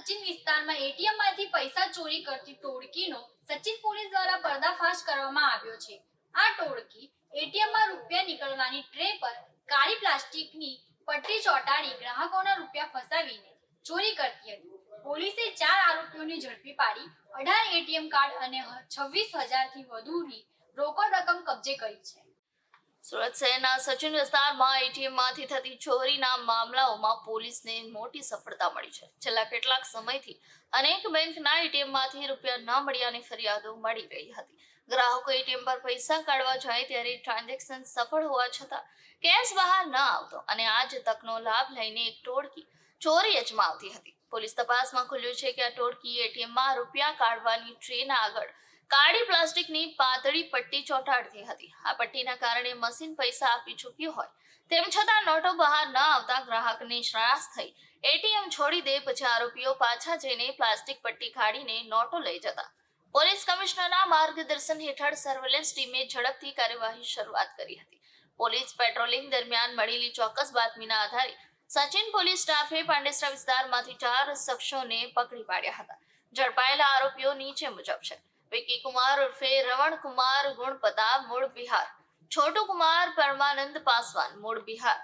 સચિન વિસ્તારમાં એટીએમમાંથી પૈસા ચોરી કરતી ટોળકીનો સચિન પોલીસ દ્વારા પર્દાફાશ કરવામાં આવ્યો છે। આ ટોળકી એટીએમમાં રૂપિયા નીકળવાની ટ્રે પર કાળી પ્લાસ્ટિકની પટ્ટી ચોંટાડી ગ્રાહકોના રૂપિયા ફસાવીને ચોરી કરતી હતી। પોલીસે 4 આરોપીઓને ઝડપી પાડી 18 એટીએમ કાર્ડ અને 26,000 થી વધુની રોકડ રકમ કબજે કરી છે। સુરત શહેરના સચિન વિસ્તારમાં એટીએમમાંથી થતી ચોરીના મામલાઓમાં પોલીસને મોટી સફળતા મળી છે। છેલ્લા કેટલાક સમયથી અનેક બેંકના એટીએમમાંથી રૂપિયા ન મળ્યાની ફરિયાદો મળી રહી હતી। ગ્રાહકો એટીએમ પર પૈસા કાઢવા જાય ત્યારે ટ્રાન્ઝેક્શન સફળ હોવા છતાં કેશ બહાર ન આવતો અને આ જ તકનો લાભ લઈને એક ટોળકી ચોરી અજમાવતી હતી। પોલીસ તપાસમાં ખુલ્યું છે કે આ ટોળકી એટીએમમાં રૂપિયા કાઢવાની ટ્રેના આગળ કાળી પ્લાસ્ટિકની પાતળી પટ્ટી ચોંટાડતી હતી। આ પટ્ટીના કારણે મશીન પૈસા આપી ચૂક્યું હોય તેમ છતાં નોટો બહાર ન આવતા ગ્રાહકને નિરાશ થઈ એટીએમ છોડી દે પછી આરોપીઓ પાછા જઈને પ્લાસ્ટિક પટ્ટી કાઢીને નોટો લઈ જતા। પોલીસ કમિશનરના માર્ગદર્શન હેઠળ સર્વેલન્સ ટીમે ઝડપથી કાર્યવાહી શરૂઆત કરી હતી। પોલીસ પેટ્રોલિંગ દરમિયાન મળેલી ચોક્કસ બાતમીના આધારે સચિન પોલીસ સ્ટાફે પાંડેસરા વિસ્તારમાંથી 4 શખ્સોને પકડી પાડ્યા હતા। ઝડપાયેલા આરોપીઓ નીચે મુજબ છે। विक्की कुमार उर्फे रवण कुमार गुणपता मूળ बिहार, छोटू कुमार परमानंद पासवान मूળ बिहार,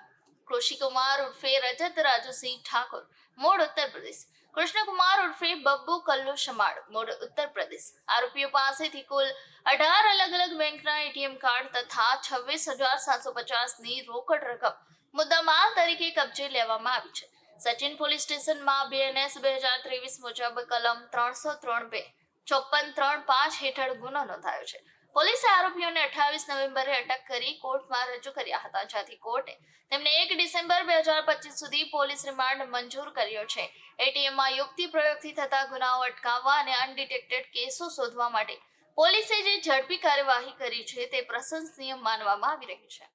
कृषि कुमार उर्फे रजत राजू सिंह ठाकुर मूળ उत्तर प्रदेश, कृष्ण कुमार उर्फे बब्बू कल्लू शमाड़ मूળ उत्तर प्रदेश। आरोपीओ पासेथी कुल 18 अलग अलग બેંકના એટીએમ કાર્ડ તથા 26,750 ની રોકડ રકમ મુદ્દામાલ તરીકે કબજે લેવામાં આવી છે। સચિન પોલીસ સ્ટેશનમાં બીએનએસ 2023 મુજબ કલમ 303(2) 54(3)(5) હેઠળ ગુનો નોંધાયો છે। પોલીસે આરોપીઓને 28 નવેમ્બરે અટક કરી કોર્ટમાં રજૂ કર્યા હતા, જ્યાંથી કોર્ટે તેમને 1 ડિસેમ્બર 2025 સુધી પોલીસ રિમાન્ડ મંજૂર કર્યો છે। એટીએમમાં યુક્તિ પ્રયોગથી થતા ગુનાઓ અટકાવવા અને અનડિટેક્ટેડ કેસો શોધવા માટે પોલીસે જે ઝડપી કાર્યવાહી કરી છે તે પ્રશંસનીય માનવામાં આવી રહી છે।